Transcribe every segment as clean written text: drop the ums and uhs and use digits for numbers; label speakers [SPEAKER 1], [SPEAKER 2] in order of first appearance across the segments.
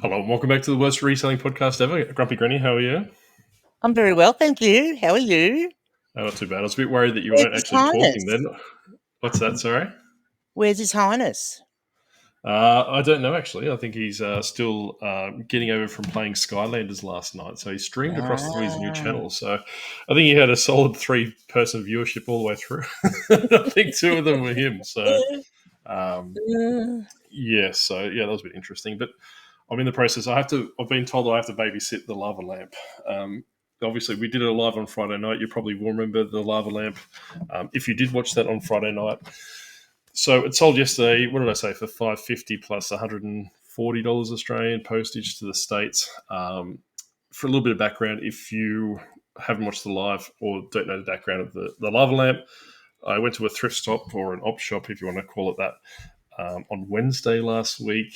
[SPEAKER 1] Hello and welcome back to the worst reselling podcast ever. Grumpy Granny, how are you?
[SPEAKER 2] I'm very well, thank you. How are you?
[SPEAKER 1] Not too bad. I was a bit worried that you
[SPEAKER 2] Where's
[SPEAKER 1] weren't
[SPEAKER 2] His
[SPEAKER 1] actually talking
[SPEAKER 2] Highness?
[SPEAKER 1] then. What's that, sorry?
[SPEAKER 2] Where's His Highness?
[SPEAKER 1] I don't know, actually. I think he's still getting over from playing Skylanders last night. So he streamed across all his new
[SPEAKER 2] Ah.
[SPEAKER 1] channels. So I think he had a solid 3-person viewership all the way through. I think 2 of them were him. So, um, that was a bit interesting. But I'm in the process. I've been told I have to babysit the lava lamp. Obviously, we did it live on Friday night. You probably will remember the lava lamp. If you did watch that on Friday night, so it sold yesterday. What did I say, for $550 plus $140 Australian postage to the States. For a little bit of background, if you haven't watched the live or don't know the background of the lava lamp, I went to a thrift shop or an op shop, if you want to call it that, on Wednesday last week.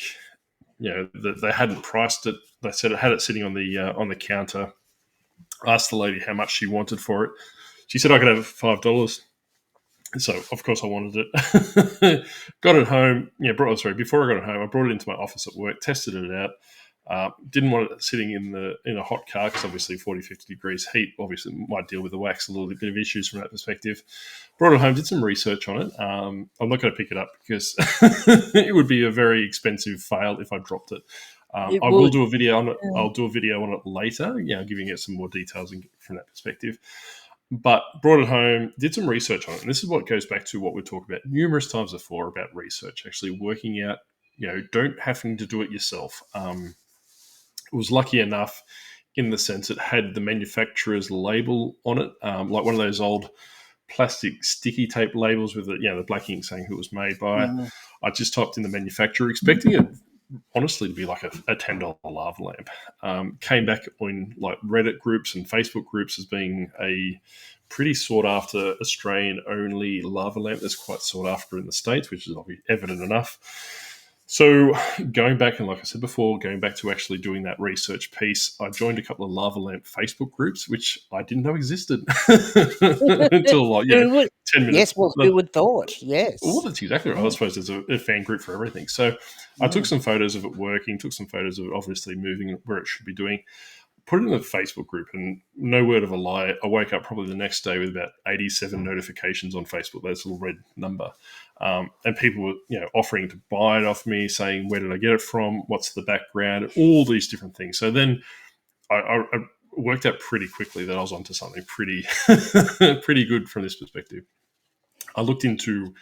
[SPEAKER 1] They hadn't priced it. They said it had it sitting on the counter. I asked the lady how much she wanted for it. She said I could have $5. So of course I wanted it. Got it home. Before I got it home, I brought it into my office at work, tested it out. Didn't want it sitting in a hot car because obviously 40, 50 degrees heat obviously might deal with the wax, a little bit of issues from that perspective. Brought it home, did some research on it. I'm not going to pick it up because it would be a very expensive fail if I dropped it. I will do a video on it. I'll do a video on it later, giving it some more details from that perspective. But brought it home, did some research on it. And this is what goes back to what we talked about numerous times before about research, actually working out, don't having to do it yourself. Was lucky enough in the sense it had the manufacturer's label on it, like one of those old plastic sticky tape labels with the black ink saying who it was made by. I just typed in the manufacturer, expecting it honestly to be like a $10 lava lamp. Came back on like Reddit groups and Facebook groups as being a pretty sought after Australian only lava lamp that's quite sought after in the States, which is obviously evident enough. So going back, and like I said before, going back to actually doing that research piece, I joined a couple of lava lamp Facebook groups, which I didn't know existed until 10 minutes.
[SPEAKER 2] Yes, well, who would thought? Yes.
[SPEAKER 1] Well, that's exactly right. I suppose there's a fan group for everything. So I took some photos of it working, took some photos of it obviously moving where it should be doing, put it in the Facebook group, and no word of a lie, I woke up probably the next day with about 87 notifications on Facebook, that little red number. And people were, offering to buy it off me, saying, where did I get it from? What's the background? All these different things. So then I worked out pretty quickly that I was onto something pretty, pretty good from this perspective. I looked into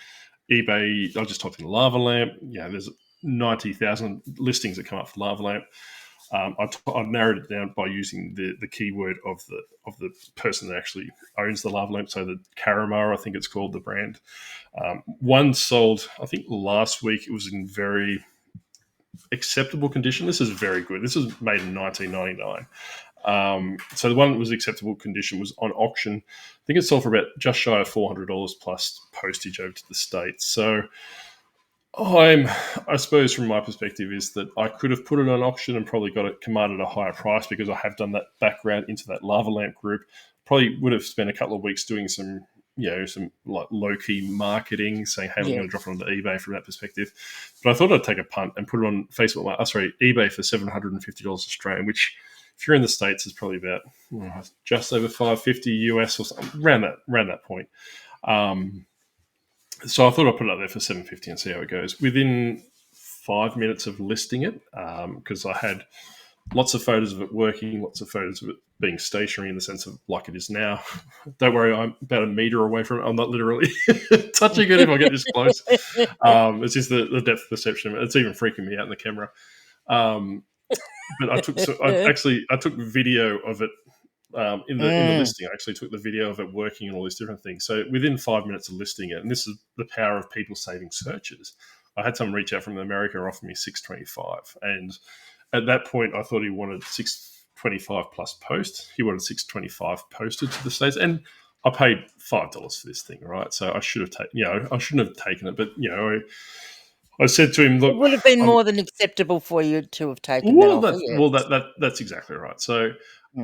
[SPEAKER 1] eBay. I just typed in lava lamp. There's 90,000 listings that come up for lava lamp. I narrowed it down by using the keyword of the person that actually owns the lava lamp. So the Caramar, I think it's called, the brand. One sold, I think last week. It was in very acceptable condition. This is very good. This was made in 1999. So the one that was acceptable condition was on auction. I think it sold for about just shy of $400 plus postage over to the States. So I suppose from my perspective is that I could have put it on auction and probably got it commanded a higher price because I have done that background into that lava lamp group. Probably would have spent a couple of weeks doing some like low-key marketing, saying, hey, we're going to drop it onto eBay from that perspective. But I thought I'd take a punt and put it on eBay for $750 Australian, which if you're in the States is probably about just over $550 US or something, around that point. So I thought I'd put it up there for $750 and see how it goes. Within 5 minutes of listing it, because I had lots of photos of it working, lots of photos of it being stationary in the sense of like it is now. Don't worry, I'm about a meter away from it. I'm not literally touching it if I get this close. It's just the depth perception of it. It's even freaking me out in the camera. But I took video of it. In the listing, I actually took the video of it working and all these different things. So within 5 minutes of listing it, and this is the power of people saving searches, I had someone reach out from America and offer me $625. And at that point, I thought he wanted $625 plus post. He wanted $625 posted to the States, and I paid $5 for this thing, right? So I should have taken, I shouldn't have taken it, but I said to him, look,
[SPEAKER 2] it would have been more than acceptable for you to have taken that offer.
[SPEAKER 1] That's exactly right. So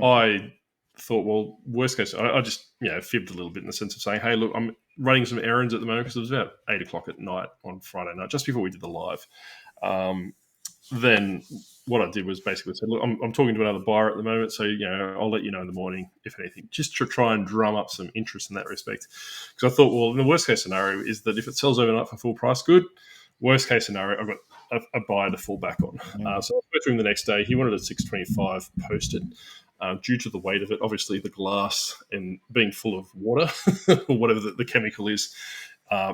[SPEAKER 1] I thought, well, worst case, I just fibbed a little bit in the sense of saying, hey, look, I'm running some errands at the moment because it was about 8 o'clock at night on Friday night, just before we did the live. then what I did was basically said, look, I'm talking to another buyer at the moment, so I'll let you know in the morning if anything, just to try and drum up some interest in that respect. Because I thought, well, the worst case scenario is that if it sells overnight for full price, good. Worst case scenario, I've got a buyer to fall back on. So I went through him the next day. He wanted a 625 posted. Due to the weight of it, obviously the glass and being full of water or whatever the chemical is,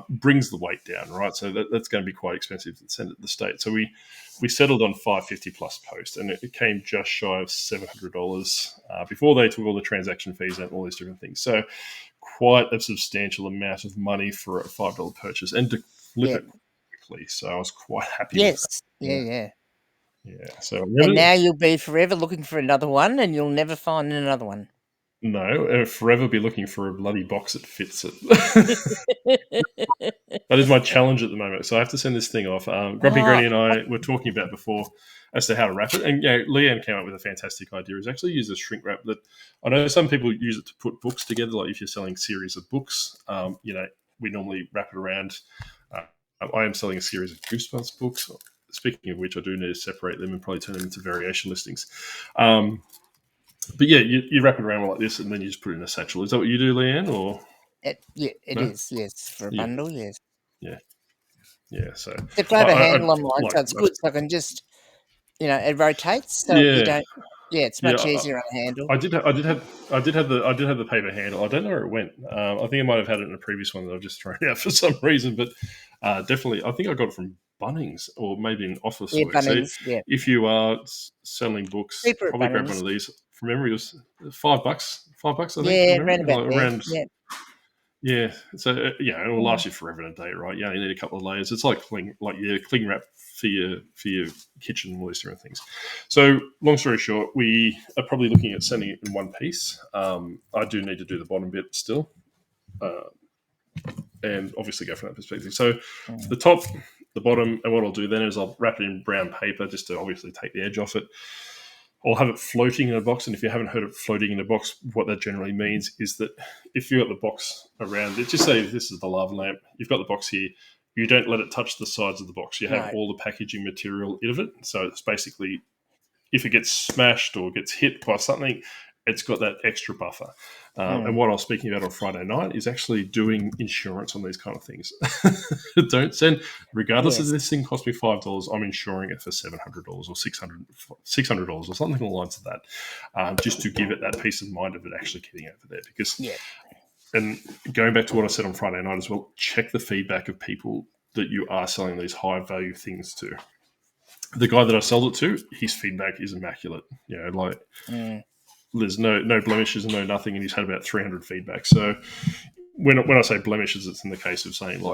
[SPEAKER 1] brings the weight down, right? So that's going to be quite expensive to send it to the States. So we settled on 550 plus post, and it came just shy of $700 before they took all the transaction fees and all these different things. So quite a substantial amount of money for a $5 purchase and to flip it quickly. So I was quite happy with that. Yeah. So
[SPEAKER 2] and now you'll be forever looking for another one, and you'll never find another one.
[SPEAKER 1] No, I'll forever be looking for a bloody box that fits it. That is my challenge at the moment. So I have to send this thing off. Grumpy Granny and I were talking about before as to how to wrap it. And Leanne came up with a fantastic idea. Is actually use a shrink wrap that I know some people use it to put books together. Like if you're selling series of books, we normally wrap it around. I am selling a series of Goosebumps books. Speaking of which, I do need to separate them and probably turn them into variation listings. But yeah, you wrap it around like this, and then you just put it in a satchel. Is that what you do, Leanne? Or
[SPEAKER 2] it is, yes, for a bundle, yes.
[SPEAKER 1] Yeah. So
[SPEAKER 2] except I have a handle on mine, so it's good. So I can just, it rotates, so you don't. Yeah, it's much easier on a handle.
[SPEAKER 1] I did have the paper handle. I don't know where it went. I think I might have had it in a previous one that I've just thrown out for some reason. But definitely, I think I got it from Bunnings or maybe an office.
[SPEAKER 2] Yeah, Bunnings.
[SPEAKER 1] So if you are selling books, probably grab one of these. From memory, it was $5. $5, I think.
[SPEAKER 2] Yeah, around.
[SPEAKER 1] Yeah, so it will last you forever and a day, right? You only need a couple of layers. It's like cling wrap for your kitchen and all these different things. So, long story short, we are probably looking at sending it in one piece. I do need to do the bottom bit still, and obviously go from that perspective. So, the top, the bottom, and what I'll do then is I'll wrap it in brown paper just to obviously take the edge off it. I'll have it floating in a box, and if you haven't heard of floating in a box, what that generally means is that if you've got the box around it, just say this is the lava lamp, you've got the box here, you don't let it touch the sides of the box. You have all the packaging material in it. So it's basically, if it gets smashed or gets hit by something, it's got that extra buffer. And what I was speaking about on Friday night is actually doing insurance on these kind of things. Don't send, regardless of this thing cost me $5, I'm insuring it for $700 or $600 or something along the lines of that, just to give it that peace of mind of it actually getting over there. Because, and going back to what I said on Friday night as well, check the feedback of people that you are selling these high value things to. The guy that I sold it to, his feedback is immaculate. There's no blemishes and no nothing, and he's had about 300 feedback. So when I say blemishes, it's in the case of saying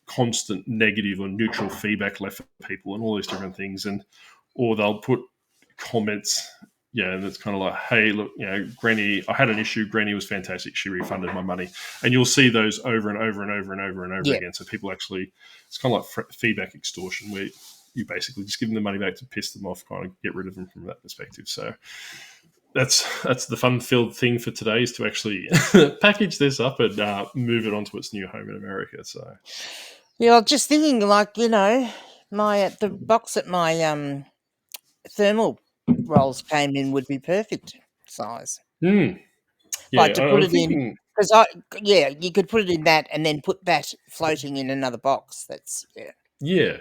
[SPEAKER 1] constant negative or neutral feedback left for people and all these different things, or they'll put comments, and it's kind of like, hey, look, Granny, I had an issue. Granny was fantastic. She refunded my money, and you'll see those over and over and over and over and over again. So people actually, it's kind of like feedback extortion, where you basically just give them the money back to piss them off, kind of get rid of them from that perspective. So that's the fun-filled thing for today, is to actually package this up and move it onto its new home in America. So,
[SPEAKER 2] I was just thinking, the box that my thermal rolls came in would be perfect size.
[SPEAKER 1] Yeah,
[SPEAKER 2] to put it in, because you could put it in that and then put that floating in another box.
[SPEAKER 1] Yeah.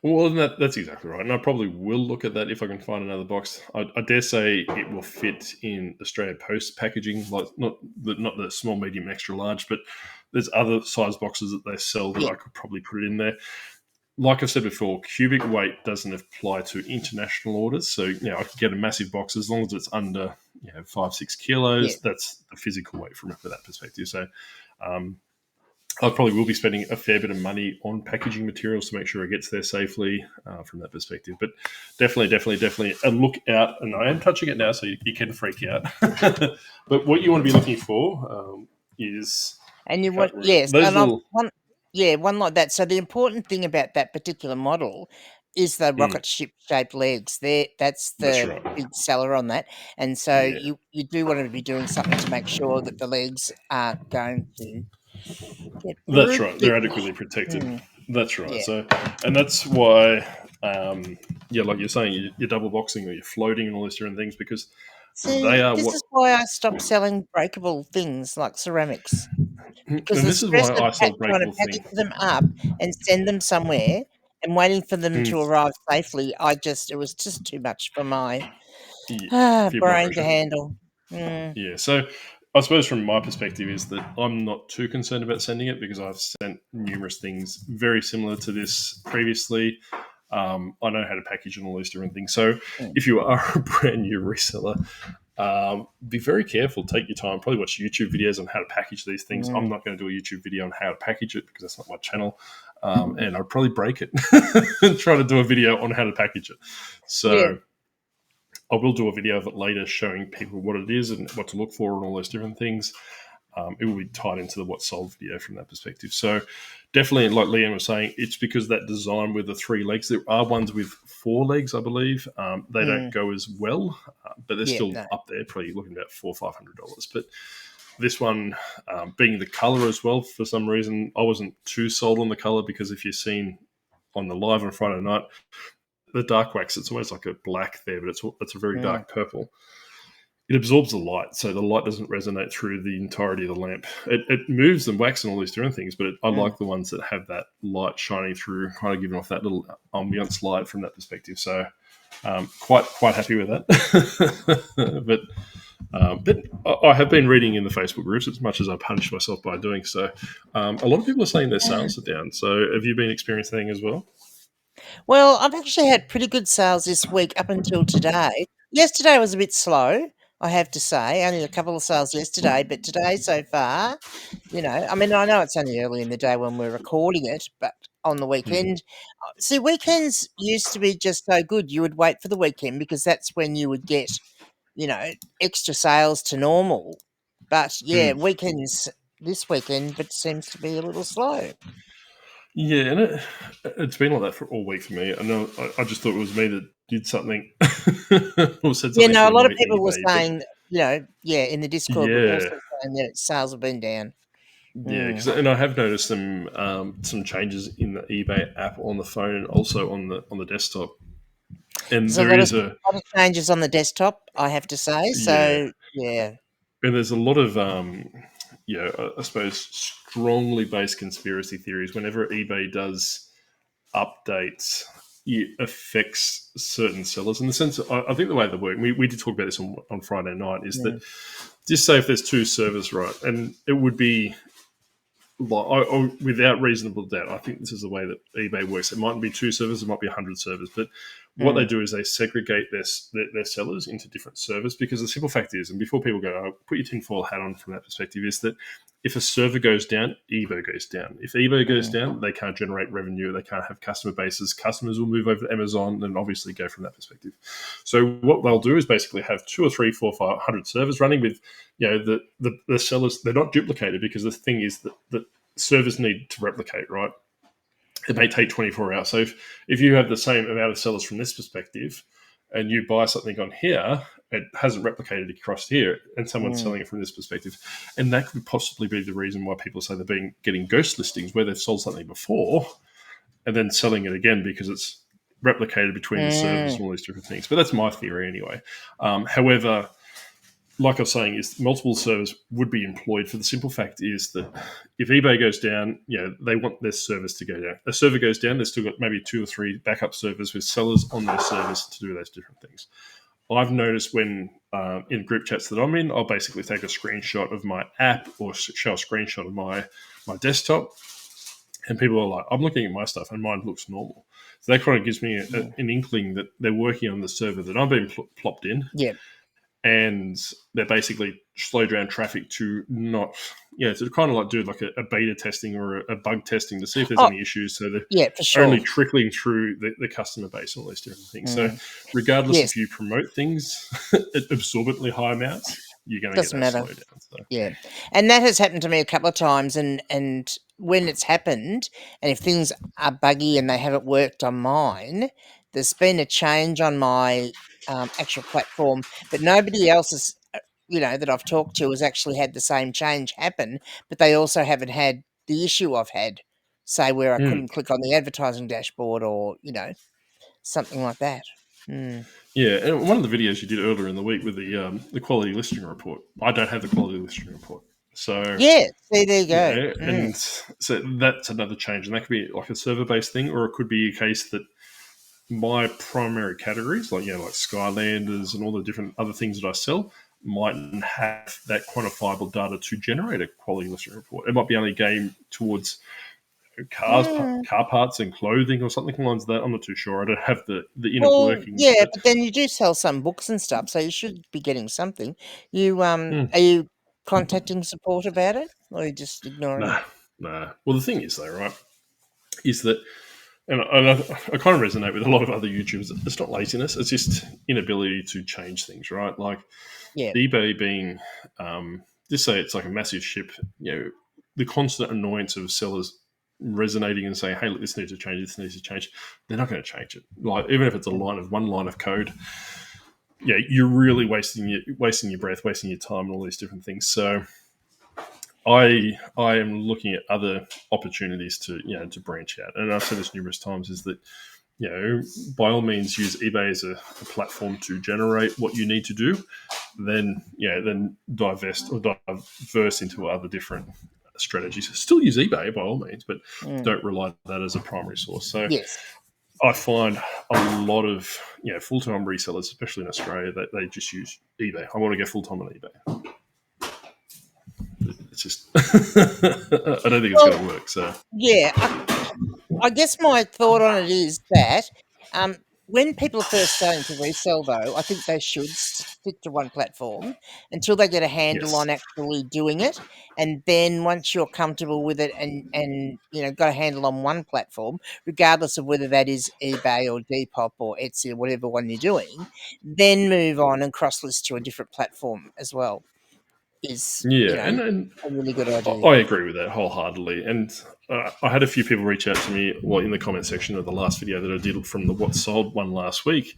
[SPEAKER 1] Well, that's exactly right. And I probably will look at that if I can find another box. I dare say it will fit in Australia Post packaging, like not the small, medium, extra large, but there's other size boxes that they sell that I could probably put it in there. Like I've said before, cubic weight doesn't apply to international orders. So, I could get a massive box as long as it's under 5-6 kilos. That's the physical weight from that perspective. So, I probably will be spending a fair bit of money on packaging materials to make sure it gets there safely from that perspective. But definitely a look out. And I am touching it now, so you can freak out. But what you want to be looking for is...
[SPEAKER 2] And you want... one like that. So the important thing about that particular model is the rocket ship-shaped legs. That's the big seller on that. And so you do want to be doing something to make sure that the legs aren't going to...
[SPEAKER 1] That's right. They're adequately protected. That's right.
[SPEAKER 2] Yeah.
[SPEAKER 1] So, and that's why, like you're saying, you're double boxing or you're floating and all these different things because they
[SPEAKER 2] See,
[SPEAKER 1] are
[SPEAKER 2] this
[SPEAKER 1] what.
[SPEAKER 2] is why I stopped selling breakable things like ceramics,
[SPEAKER 1] And
[SPEAKER 2] because the
[SPEAKER 1] this is
[SPEAKER 2] stress
[SPEAKER 1] why
[SPEAKER 2] of
[SPEAKER 1] I sell
[SPEAKER 2] trying to
[SPEAKER 1] breakable
[SPEAKER 2] package
[SPEAKER 1] things.
[SPEAKER 2] them up and send them somewhere and waiting for them
[SPEAKER 1] Mm,
[SPEAKER 2] to arrive safely, it was just too much for my
[SPEAKER 1] yeah, for your blood
[SPEAKER 2] brain to
[SPEAKER 1] pressure.
[SPEAKER 2] handle. Mm.
[SPEAKER 1] Yeah. So, I suppose from my perspective is that I'm not too concerned about sending it because I've sent numerous things very similar to this previously. I know how to package and all these different things. So,
[SPEAKER 2] Mm.
[SPEAKER 1] if you are a brand new reseller, be very careful. Take your time. Probably watch YouTube videos on how to package these things. I'm not going to do a YouTube video on how to package it because that's not my channel. And I'd probably break it and try to do a video on how to package it. So
[SPEAKER 2] Yeah.
[SPEAKER 1] I will do a video of it later showing people what it is and what to look for and all those different things. It will be tied into the what sold video from that perspective. So definitely, like Leanne was saying, it's because that design with the 3 legs. There are ones with 4 legs, I believe. They don't go as well, but they're still
[SPEAKER 2] No.
[SPEAKER 1] up there, probably looking about $400-500. But this one, being the color as well, for some reason, I wasn't too sold on the color because if you've seen on the live on Friday night, the dark wax, it's almost like a black there, but it's a very dark purple. It absorbs the light, so the light doesn't resonate through the entirety of the lamp. It moves and wax and all these different things, but I like the ones that have that light shining through, kind of giving off that little ambiance light from that perspective. So quite happy with that. But I have been reading in the Facebook groups as much as I punish myself by doing so. A lot of people are saying their sales are down. So have you been experiencing anything as well?
[SPEAKER 2] Well, I've actually had pretty good sales this week up until today. Yesterday was a bit slow, I have to say. Only a couple of sales yesterday, but today so far, I mean, I know it's only early in the day when we're recording it, but on the weekend, see, weekends used to be just so good. You would wait for the weekend because that's when you would get, extra sales to normal. But yeah,
[SPEAKER 1] Mm.
[SPEAKER 2] weekends this weekend, but seems to be a little slow.
[SPEAKER 1] Yeah, and it's been like that for all week for me. I know I just thought it was me that did something or said
[SPEAKER 2] Yeah,
[SPEAKER 1] something
[SPEAKER 2] no,
[SPEAKER 1] to
[SPEAKER 2] a lot
[SPEAKER 1] annoy
[SPEAKER 2] of people were
[SPEAKER 1] eBay. But
[SPEAKER 2] saying, in the Discord were
[SPEAKER 1] yeah,
[SPEAKER 2] also saying that sales have been down.
[SPEAKER 1] yeah,
[SPEAKER 2] Mm.
[SPEAKER 1] and I have noticed some changes in the eBay app on the phone and also on the desktop. And
[SPEAKER 2] There's a
[SPEAKER 1] there
[SPEAKER 2] lot of
[SPEAKER 1] is a
[SPEAKER 2] lot of changes on the desktop, I have to say.
[SPEAKER 1] yeah,
[SPEAKER 2] So yeah.
[SPEAKER 1] and there's a lot of I suppose strongly based conspiracy theories. Whenever eBay does updates, it affects certain sellers in the sense. I think the way they work. We did talk about this on Friday night. Is that
[SPEAKER 2] Mm.
[SPEAKER 1] just say if there's 2 servers, right, and it would be without reasonable doubt, I think this is the way that eBay works. It might be 2 servers, it might be 100 servers, but what they
[SPEAKER 2] Mm.
[SPEAKER 1] do is they segregate their sellers into different servers because the simple fact is, and before people go, put your tinfoil hat on from that perspective, is that if a server goes down, eBay goes down. If eBay goes
[SPEAKER 2] Mm.
[SPEAKER 1] down, they can't generate revenue, they can't have customer bases. Customers will move over to Amazon and obviously go from that perspective. So what they'll do is basically have 2 or 3, 4, 500 servers running with, the sellers. They're not duplicated because the thing is that servers need to replicate, right? It may take 24 hours. So if you have the same amount of sellers from this perspective and you buy something on here, it hasn't replicated across here and someone's
[SPEAKER 2] Mm.
[SPEAKER 1] selling it from this perspective. And that could possibly be the reason why people say they're getting ghost listings where they've sold something before and then selling it again because it's replicated between the servers
[SPEAKER 2] Mm.
[SPEAKER 1] and all these different things. But that's my theory anyway. However, like I was saying, is multiple servers would be employed for the simple fact is that if eBay goes down, they want their service to go down. A server goes down, they've still got maybe 2 or 3 backup servers with sellers on their service to do those different things. I've noticed when in group chats that I'm in, I'll basically take a screenshot of my app or show a screenshot of my desktop, and people are like, I'm looking at my stuff and mine looks normal. So that kind of gives me an inkling that they're working on the server that I'm being plopped in,
[SPEAKER 2] Yeah.
[SPEAKER 1] and they're basically slow down traffic to not, to kind of like do like a beta testing or a bug testing to see if there's
[SPEAKER 2] Oh,
[SPEAKER 1] any issues. So they're
[SPEAKER 2] yeah, for sure.
[SPEAKER 1] only trickling through the customer base and all these different things. So regardless
[SPEAKER 2] Yes.
[SPEAKER 1] if you promote things at absorbently high amounts, you're going to get
[SPEAKER 2] Doesn't
[SPEAKER 1] that
[SPEAKER 2] matter.
[SPEAKER 1] slowdown. So.
[SPEAKER 2] Yeah. And that has happened to me a couple of times, and when it's happened, and if things are buggy and they haven't worked on mine, there's been a change on my actual platform, but nobody else has, that I've talked to has actually had the same change happen, but they also haven't had the issue I've had. say where I couldn't click on the advertising dashboard or, something like that.
[SPEAKER 1] Yeah, and one of the videos you did earlier in the week with the quality listing report, I don't have the quality listing report. So
[SPEAKER 2] yeah, see, there you go.
[SPEAKER 1] And so that's another change, and that could be like a server-based thing, or it could be a case that my primary categories, like Skylanders and all the different other things that I sell, mightn't have that quantifiable data to generate a quality listing report. It might be only game towards car parts and clothing or something along that. I'm not too sure. I don't have the inner workings.
[SPEAKER 2] Yeah, but then you do sell some books and stuff, so you should be getting something. You are you contacting support about it, or are you just ignoring it?
[SPEAKER 1] Nah. Well, the thing is, though, right, is that, and I kind of resonate with a lot of other YouTubers. It's not laziness; it's just inability to change things, right? Like eBay being, just say it's like a massive ship. The constant annoyance of sellers resonating and saying, "Hey, look, this needs to change. This needs to change." They're not going to change it. Like, even if it's one line of code, you're really wasting your breath, wasting your time, and all these different things. So, I am looking at other opportunities to branch out, and I've said this numerous times, is that by all means use eBay as a platform to generate what you need to do, then divest or diverse into other different strategies. Still use eBay by all means, but don't rely on that as a primary source. So I find a lot of full-time resellers, especially in Australia, that they just use eBay. I want to go full-time on eBay. It's just I don't think it's going to work. So
[SPEAKER 2] I guess my thought on it is that when people are first starting to resell, though, I think they should stick to one platform until they get a handle on actually doing it. And then once you're comfortable with it and got a handle on one platform, regardless of whether that is eBay or Depop or Etsy or whatever one you're doing, then move on and cross-list to a different platform as well. Is
[SPEAKER 1] and
[SPEAKER 2] a really good idea.
[SPEAKER 1] I agree with that wholeheartedly. And I had a few people reach out to me, in the comment section of the last video that I did from the What Sold one last week,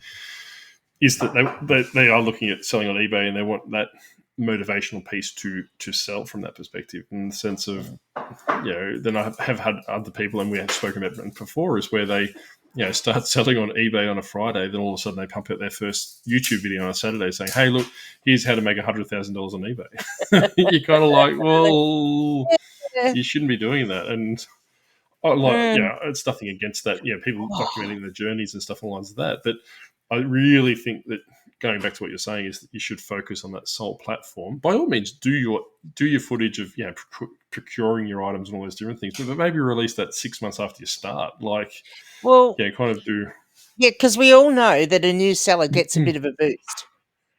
[SPEAKER 1] is that they are looking at selling on eBay and they want that motivational piece to sell from that perspective, in the sense of, then I have had other people, and we have spoken about it before, is where they start selling on eBay on a Friday, then all of a sudden they pump out their first YouTube video on a Saturday saying, "Hey, look, here's how to make $100,000 on eBay." You're kind of like, well, you shouldn't be doing that. And it's nothing against that. People documenting their journeys and stuff along lines of that. But I really think that, going back to what you're saying, is that you should focus on that sole platform. By all means, do your footage of procuring your items and all those different things, but maybe release that 6 months after you start. Kind of do.
[SPEAKER 2] Yeah, because we all know that a new seller gets a bit of a boost.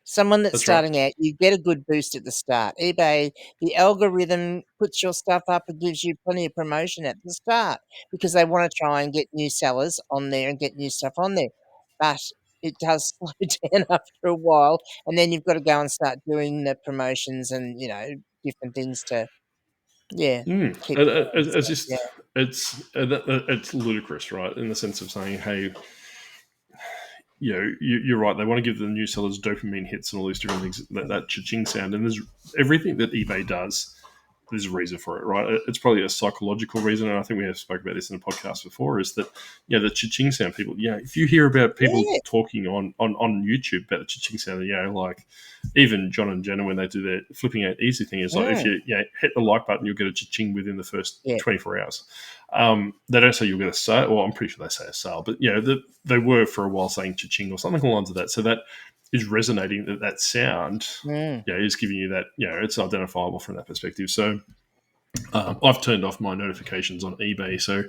[SPEAKER 2] Someone that's starting out, you get a good boost at the start. eBay, the algorithm puts your stuff up and gives you plenty of promotion at the start because they want to try and get new sellers on there and get new stuff on there. But it does slow down after a while, and then you've got to go and start doing the promotions and different things to keep.
[SPEAKER 1] It's ludicrous, right? In the sense of saying, hey, you're right. They want to give the new sellers dopamine hits and all these different things, that cha-ching sound. And there's everything that eBay does, there's a reason for it, right? It's probably a psychological reason, and I think we have spoken about this in the podcast before, is that, the cha-ching sound, people, if you hear about people talking on YouTube about the cha-ching sound, like even John and Jenna, when they do their flipping out easy thing, is like, if you hit the like button, you'll get a cha-ching within the first 24 hours. They don't say you'll get a sale. Well, I'm pretty sure they say a sale, but they were for a while saying cha-ching or something along the lines of that. So that is resonating, that sound is giving you that, it's identifiable from that perspective. So I've turned off my notifications on eBay, so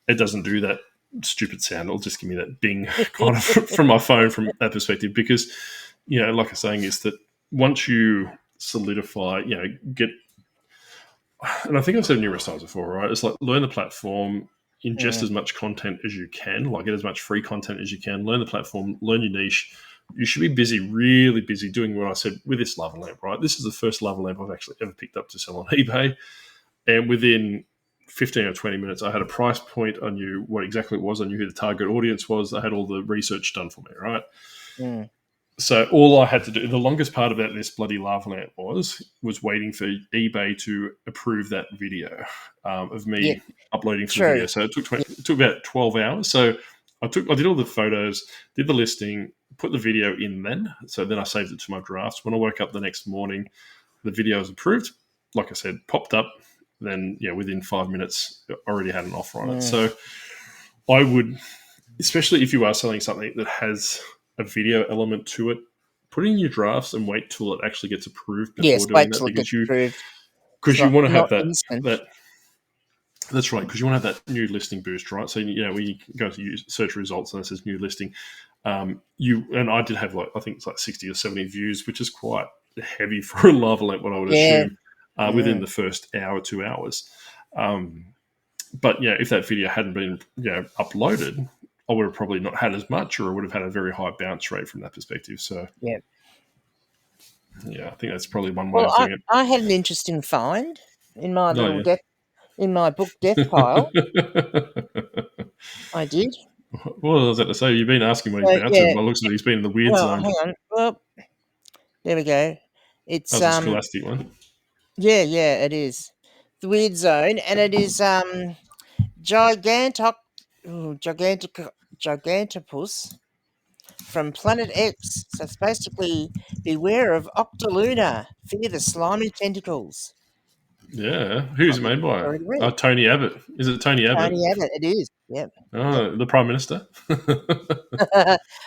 [SPEAKER 1] it doesn't do that stupid sound. It'll just give me that bing kind of from my phone from that perspective, because, like I'm saying, is that once you solidify, get, and I think I've said numerous times before, right? It's like, learn the platform, ingest as much content as you can, like get as much free content as you can, learn the platform, learn your niche. You should be busy, really busy, doing what I said with this lava lamp, right? This is the first lava lamp I've actually ever picked up to sell on eBay. And within 15 or 20 minutes, I had a price point. I knew what exactly it was. I knew who the target audience was. I had all the research done for me, right? So all I had to do, the longest part about this bloody lava lamp was waiting for eBay to approve that video of me uploading for the video. So it took about 12 hours. So I did all the photos, did the listing, put the video in then. So then I saved it to my drafts. When I woke up the next morning, the video was approved. Like I said, popped up. Then within 5 minutes, I already had an offer on it. So I would, especially if you are selling something that has a video element to it, put in your drafts and wait till it actually gets approved before doing that, because you want to have that. That's right, because you want to have that new listing boost, right? So when you go to search results and it says new listing, and I did have I think it's like 60 or 70 views, which is quite heavy for a lava lamp, what I would assume, within the first hour, 2 hours. But if that video hadn't been uploaded, I would have probably not had as much, or I would have had a very high bounce rate from that perspective. So I think that's probably one way of doing it.
[SPEAKER 2] I had an interesting find in my in my book death pile. I did.
[SPEAKER 1] What was that to say? You've been asking when he's bouncing. By looks like he's been in the weird zone.
[SPEAKER 2] Hang on. Well, there we go. It's
[SPEAKER 1] a scholastic one.
[SPEAKER 2] Yeah, it is the weird zone, and it is Gigantopus from Planet X. So it's basically beware of Octoluna, fear the slimy tentacles.
[SPEAKER 1] Yeah, who's it made by? Tony Abbott. Is it Tony Abbott?
[SPEAKER 2] Tony Abbott, it is. Yep.
[SPEAKER 1] Oh, the Prime Minister.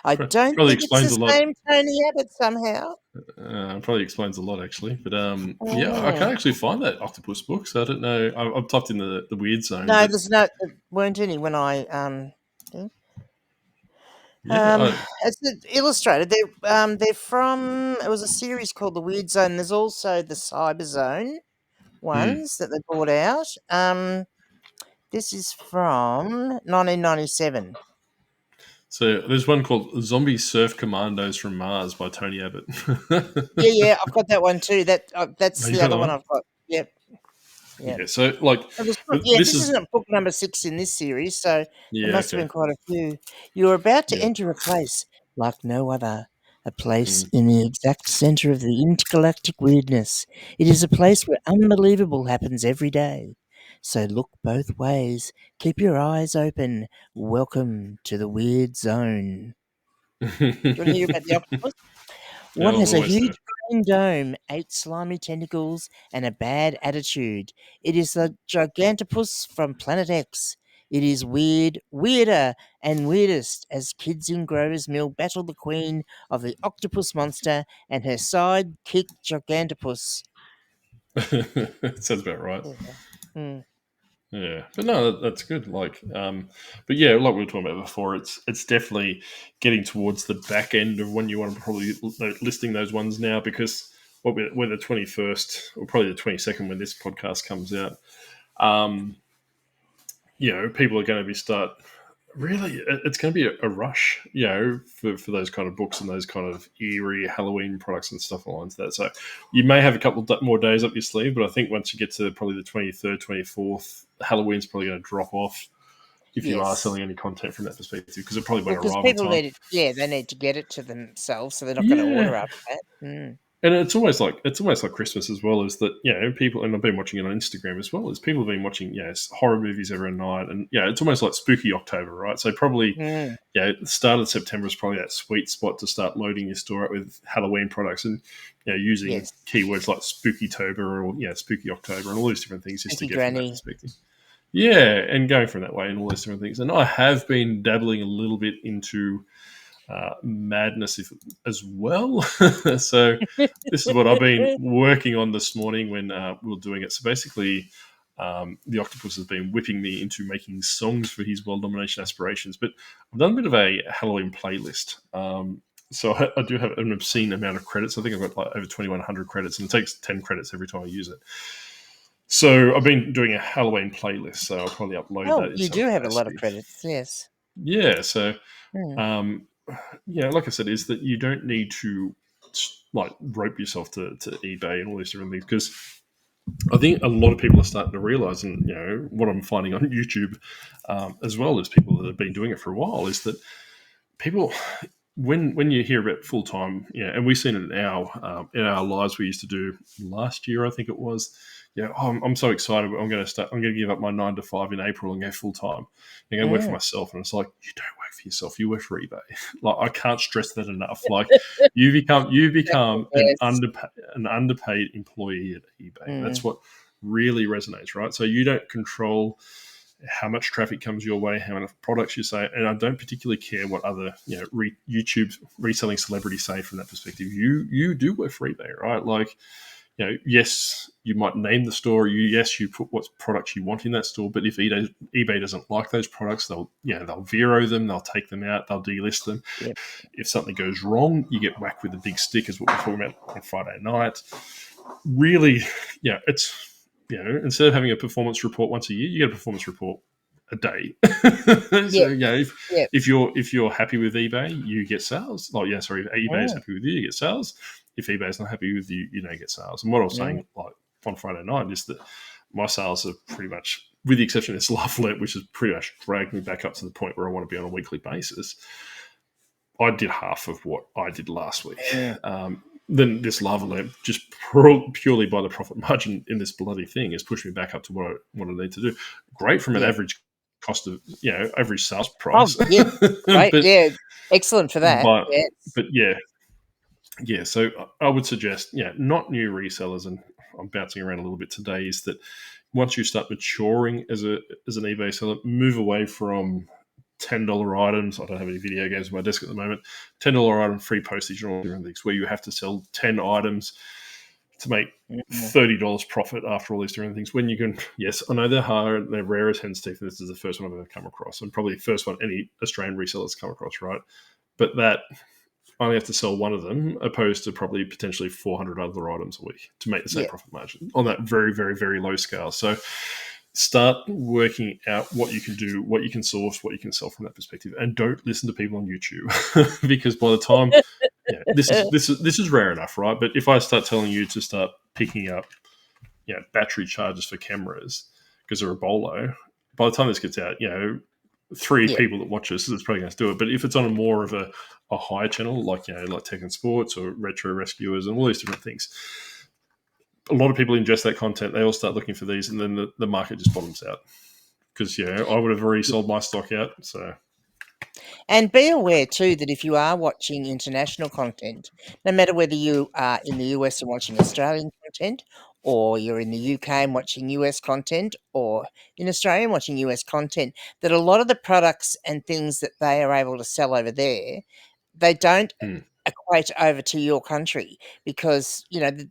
[SPEAKER 2] I don't think it's the same Tony Abbott somehow.
[SPEAKER 1] Probably explains a lot, actually. But I can't actually find that octopus book, so I don't know. I've typed in the weird zone.
[SPEAKER 2] No, there weren't any when I. It's illustrated. They're from. It was a series called The Weird Zone. There's also the Cyber Zone ones that they brought out. This is from 1997.
[SPEAKER 1] So there's one called Zombie Surf Commandos from Mars by Tony Abbott.
[SPEAKER 2] yeah, I've got that one too. That's the other one I've got. Yep.
[SPEAKER 1] Yeah. So
[SPEAKER 2] this isn't book number 6 in this series, so there must have been quite a few. You're about to enter a place like no other. A place in the exact center of the intergalactic weirdness. It is a place where unbelievable happens every day. So look both ways. Keep your eyes open. Welcome to the weird zone. Do you want to hear about the octopus? One has a huge green dome, 8 slimy tentacles, and a bad attitude. It is the Gigantopus from Planet X. It is weird, weirder, and weirdest as kids in Grover's Mill battle the queen of the octopus monster and her sidekick Gigantopus.
[SPEAKER 1] Sounds about right. Yeah, but no, that's good. But yeah, like we were talking about before, it's definitely getting towards the back end of when you want to probably listing those ones now, because we're the 21st or probably the 22nd when this podcast comes out. People are going to it's going to be a rush, for those kind of books and those kind of eerie Halloween products and stuff along that. So you may have a couple more days up your sleeve, but I think once you get to probably the 23rd, 24th, Halloween's probably going to drop off if you are selling any content from that perspective, because it probably won't arrive on time.
[SPEAKER 2] They need to get it to themselves, so they're not going to order after that.
[SPEAKER 1] And it's almost like Christmas as well, is that people, and I've been watching it on Instagram as well, is people have been watching horror movies every night, and it's almost like spooky October, right? So probably the start of September is probably that sweet spot to start loading your store up with Halloween products, and using keywords like Spookytober or spooky October and all these different things just to get from that perspective. Yeah, and going from that way and all these different things. And I have been dabbling a little bit into madness as well. So this is what I've been working on this morning when we were doing it. So basically, the octopus has been whipping me into making songs for his world domination aspirations. But I've done a bit of a Halloween playlist. So I do have an obscene amount of credits. I think I've got like over 2,100 credits, and it takes 10 credits every time I use it. So I've been doing a Halloween playlist, so I'll probably upload that.
[SPEAKER 2] Oh, you do have a lot of credits, yes.
[SPEAKER 1] Yeah, so like I said, is that you don't need to rope yourself to eBay and all these different things, because I think a lot of people are starting to realize, and what I'm finding on YouTube as well as people that have been doing it for a while, is that people, when you hear about full time, and we've seen it in our lives. We used to do last year, I think it was. I'm so excited. I'm going to give up my 9 to 5 in April and go full time. I'm going to work for myself. And it's like, you don't work for yourself. You work for eBay. Like, I can't stress that enough. Like, you become
[SPEAKER 2] Yes.
[SPEAKER 1] an underpaid employee at eBay. That's what really resonates, right? So you don't control how much traffic comes your way, how many products you say, and I don't particularly care what other YouTube reselling celebrities say from that perspective. You do work for eBay, right? Like, yes, you might name the store. You put what products you want in that store, but if eBay doesn't like those products, they'll vero them, they'll take them out, they'll delist them.
[SPEAKER 2] Yep.
[SPEAKER 1] If something goes wrong, you get whacked with a big stick, is what we're talking about on Friday night. Really, it's. Instead of having a performance report once a year, you get a performance report a day. So if you're happy with eBay, you get sales. If eBay is happy with you get sales. If eBay is not happy with you, you don't get sales. And what I was saying, like on Friday night, is that my sales are pretty much, with the exception of this Lovelet, which has pretty much dragged me back up to the point where I want to be on a weekly basis. I did half of what I did last week. Then this lava lamp, just purely by the profit margin in this bloody thing, has pushed me back up to what I need to do. Great from an average cost of, average sales price.
[SPEAKER 2] Oh, yeah, right. Excellent for that.
[SPEAKER 1] But so I would suggest, not new resellers, and I'm bouncing around a little bit today, is that once you start maturing as an eBay seller, move away from $10 items. I don't have any video games on my desk at the moment. $10 item, free postage, and all different things, where you have to sell 10 items to make $30 profit after all these different things. When you can, yes, I know they're hard, they're rare as hen's teeth. This is the first one I've ever come across, and probably the first one any Australian reseller's come across, right? But that I only have to sell one of them, opposed to probably potentially 400 other items a week to make the same profit margin on that very, very, very low scale. So start working out what you can do, what you can source, what you can sell from that perspective, and don't listen to people on YouTube because by the time this is rare enough, right? But if I start telling you to start picking up, battery chargers for cameras because they're a bolo, by the time this gets out, 3 people that watch us, it's probably going to do it. But if it's on a more of a higher channel, like like Tech and Sports or Retro Rescuers and all these different things, a lot of people ingest that content. They all start looking for these, and then the market just bottoms out. Because I would have already sold my stock out. So,
[SPEAKER 2] and be aware too that if you are watching international content, no matter whether you are in the US and watching Australian content, or you're in the UK and watching US content, or in Australia and watching US content, that a lot of the products and things that they are able to sell over there, they don't equate over to your country, because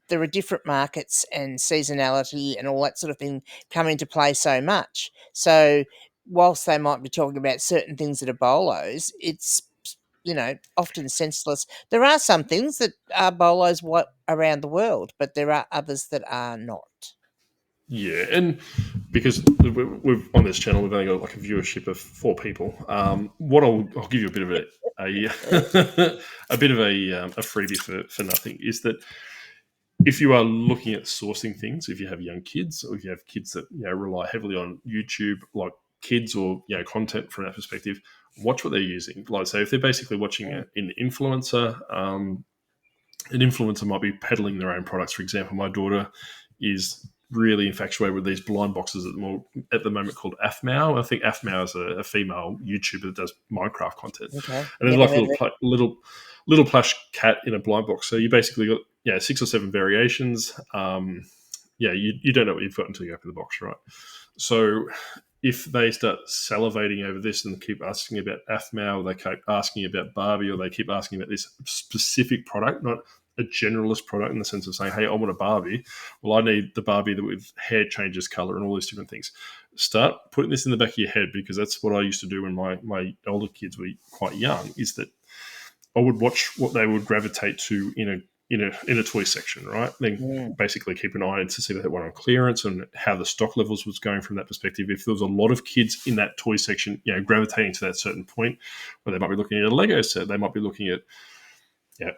[SPEAKER 2] there are different markets and seasonality and all that sort of thing come into play so much. So whilst they might be talking about certain things that are bolos, it's often senseless. There are some things that are bolos around the world, but there are others that are not.
[SPEAKER 1] Yeah, and because we've on this channel, we've only got like a viewership of 4 people. I'll give you a bit of a bit of a freebie for nothing, is that if you are looking at sourcing things, if you have young kids, or if you have kids that rely heavily on YouTube, like kids or content from that perspective, watch what they're using. Like, say if they're basically watching an influencer, an influencer might be peddling their own products. For example, my daughter is really infatuated with these blind boxes at the moment called AFMAO. I think AFMAO is a female YouTuber that does Minecraft content.
[SPEAKER 2] Okay.
[SPEAKER 1] And there's like little plush cat in a blind box. So you basically got 6 or 7 variations. You don't know what you've got until you open the box, right? So if they start salivating over this and keep asking about AFMAO, or they keep asking about Barbie, or they keep asking about this specific product, not a generalist product in the sense of saying, hey, I want a Barbie. Well, I need the Barbie that with hair changes color and all these different things. Start putting this in the back of your head, because that's what I used to do when my older kids were quite young, is that I would watch what they would gravitate to in a toy section, right? Then basically keep an eye on to see that one on clearance and how the stock levels was going from that perspective. If there was a lot of kids in that toy section, gravitating to that certain point, where they might be looking at a Lego set, they might be looking at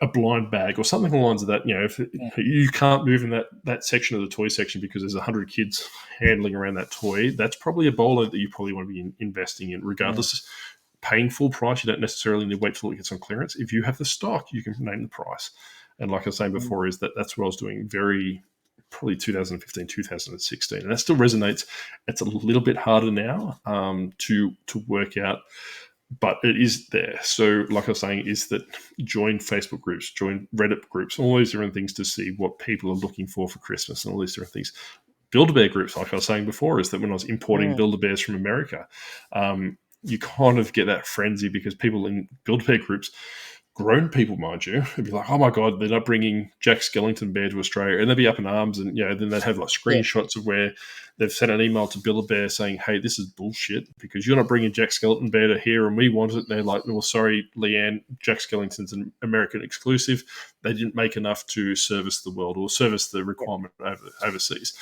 [SPEAKER 1] a blind bag or something along the lines of that. If you can't move in that section of the toy section because there's 100 kids handling around that toy, that's probably a bolo that you probably want to be investing in, regardless. paying full price. You don't necessarily need to wait till it gets on clearance. If you have the stock, you can name the price. And like I was saying before, is that's what I was doing probably 2015, 2016. And that still resonates. It's a little bit harder now to work out, but it is there. So like I was saying, is that join Facebook groups, join Reddit groups, all these different things to see what people are looking for Christmas and all these different things. Build-A-Bear groups, like I was saying before, is that when I was importing Build-A-Bears from America, you kind of get that frenzy because people in Build-A-Bear groups, grown people, mind you, would be like, oh my God, they're not bringing Jack Skellington Bear to Australia. And they'd be up in arms. And, then they'd have like screenshots of where they've sent an email to Build-A-Bear saying, hey, this is bullshit because you're not bringing Jack Skellington Bear to here and we want it. And they're like, well, sorry, Leanne, Jack Skellington's an American exclusive. They didn't make enough to service the world or service the requirement overseas.